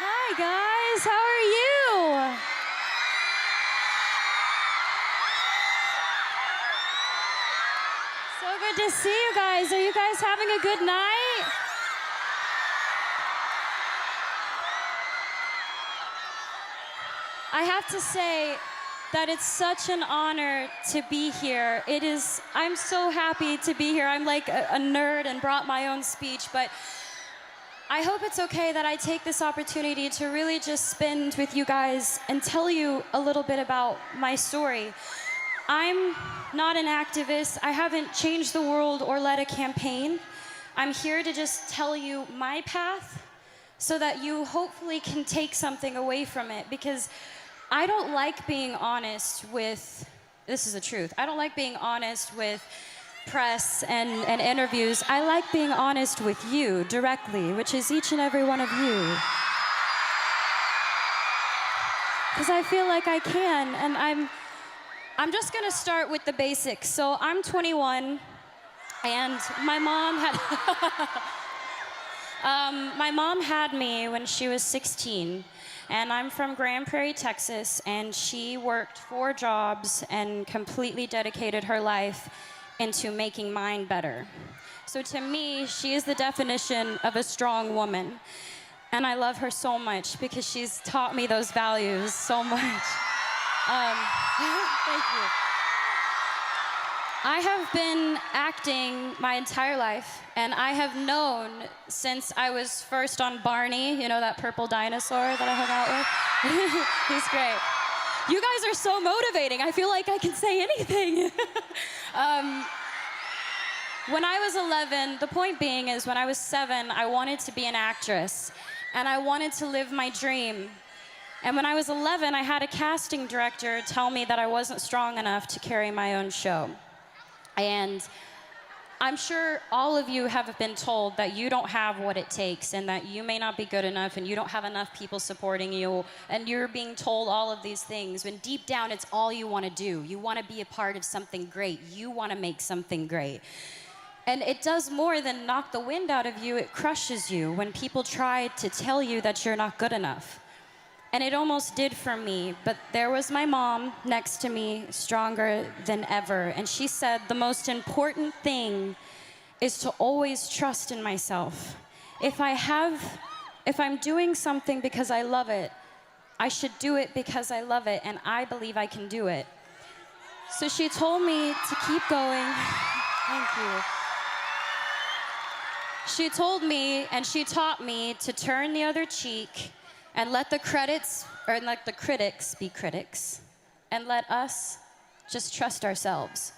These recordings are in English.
Hi guys, how are you? So good to see you guys. Are you guys having a good night? I have to say that it's such an honor to be here. I'm so happy to be here. I'm like a nerd and brought my own speech, but I hope it's okay that I take this opportunity to really just spend with you guys and tell you a little bit about my story. I'm not an activist. I haven't changed the world or led a campaign. I'm here to just tell you my path so that you hopefully can take something away from it, because I don't like being honest with, this is the truth, I don't like being honest with press and interviews. I like being honest with you directly, which is each and every one of you. Because I feel like I can, and I'm just gonna start with the basics. So I'm 21, and my mom had me when she was 16. And I'm from Grand Prairie, Texas, and she worked 4 jobs and completely dedicated her life into making mine better. So to me, she is the definition of a strong woman. And I love her so much because she's taught me those values so much. Thank you. I have been acting my entire life, and I have known since I was first on Barney, you know, that purple dinosaur that I hung out with? He's great. You guys are so motivating. I feel like I can say anything. When I was 11, the point being is when I was 7, I wanted to be an actress, and I wanted to live my dream. And when I was 11, I had a casting director tell me that I wasn't strong enough to carry my own show. And I'm sure all of you have been told that you don't have what it takes and that you may not be good enough and you don't have enough people supporting you, and you're being told all of these things when deep down it's all you want to do. You want to be a part of something great. You want to make something great. And it does more than knock the wind out of you. It crushes you when people try to tell you that you're not good enough. And it almost did for me, but there was my mom next to me, stronger than ever. And she said, the most important thing is to always trust in myself. If I'm doing something because I love it, I should do it because I love it, and I believe I can do it. So she told me to keep going. Thank you. She told me, and she taught me to turn the other cheek and let the critics be critics, and let us just trust ourselves.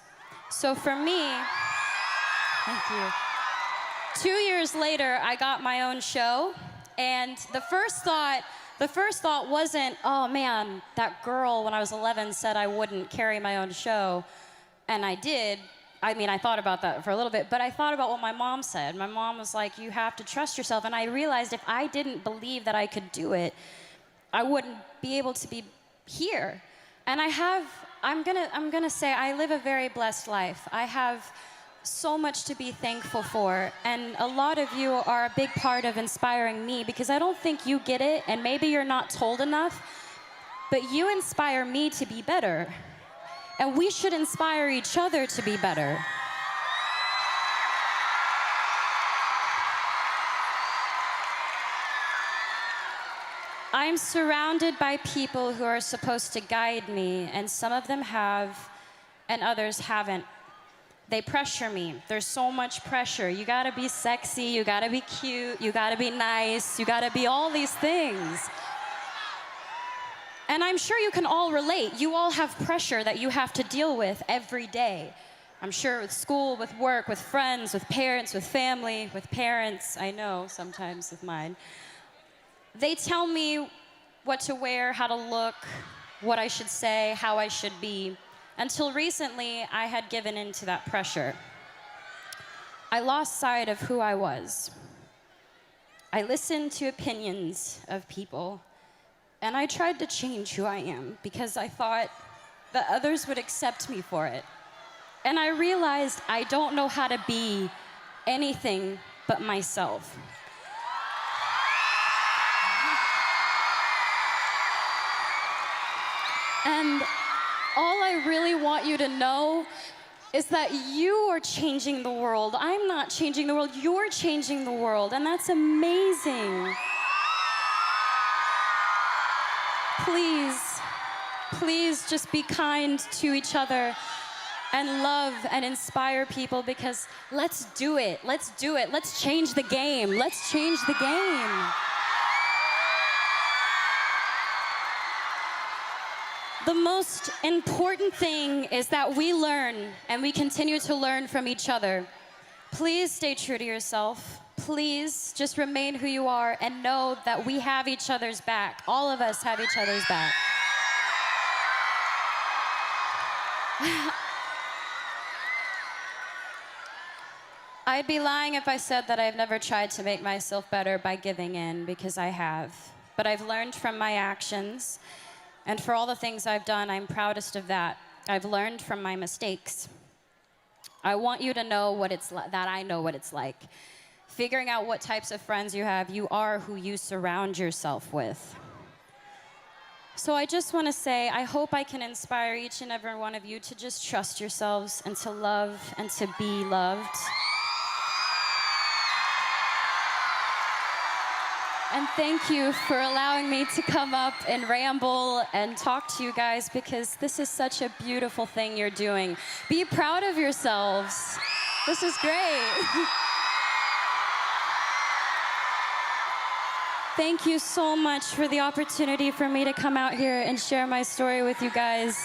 So for me, thank you. 2 years later, I got my own show, and the first thought wasn't, oh man, that girl when I was 11 said I wouldn't carry my own show, and I did. I mean, I thought about that for a little bit, but I thought about what my mom said. My mom was like, you have to trust yourself. And I realized if I didn't believe that I could do it, I wouldn't be able to be here. And I'm gonna say I live a very blessed life. I have so much to be thankful for. And a lot of you are a big part of inspiring me, because I don't think you get it, and maybe you're not told enough, but you inspire me to be better. And we should inspire each other to be better. I'm surrounded by people who are supposed to guide me, and some of them have, and others haven't. They pressure me. There's so much pressure. You gotta be sexy, you gotta be cute, you gotta be nice, you gotta be all these things. And I'm sure you can all relate. You all have pressure that you have to deal with every day. I'm sure with school, with work, with friends, with parents, with family, with parents. I know sometimes with mine. They tell me what to wear, how to look, what I should say, how I should be. Until recently, I had given in to that pressure. I lost sight of who I was. I listened to opinions of people, and I tried to change who I am because I thought that others would accept me for it. And I realized I don't know how to be anything but myself. And all I really want you to know is that you are changing the world. I'm not changing the world, you're changing the world, and that's amazing. Please, please just be kind to each other and love and inspire people, because let's do it, let's do it. Let's change the game, let's change the game. The most important thing is that we learn and we continue to learn from each other. Please stay true to yourself. Please just remain who you are and know that we have each other's back. All of us have each other's back. I'd be lying if I said that I've never tried to make myself better by giving in, because I have. But I've learned from my actions. And for all the things I've done, I'm proudest of that. I've learned from my mistakes. I want you to know what it's like, that I know what it's like. Figuring out what types of friends you have, you are who you surround yourself with. So I just want to say, I hope I can inspire each and every one of you to just trust yourselves and to love and to be loved. And thank you for allowing me to come up and ramble and talk to you guys, because this is such a beautiful thing you're doing. Be proud of yourselves. This is great. Thank you so much for the opportunity for me to come out here and share my story with you guys.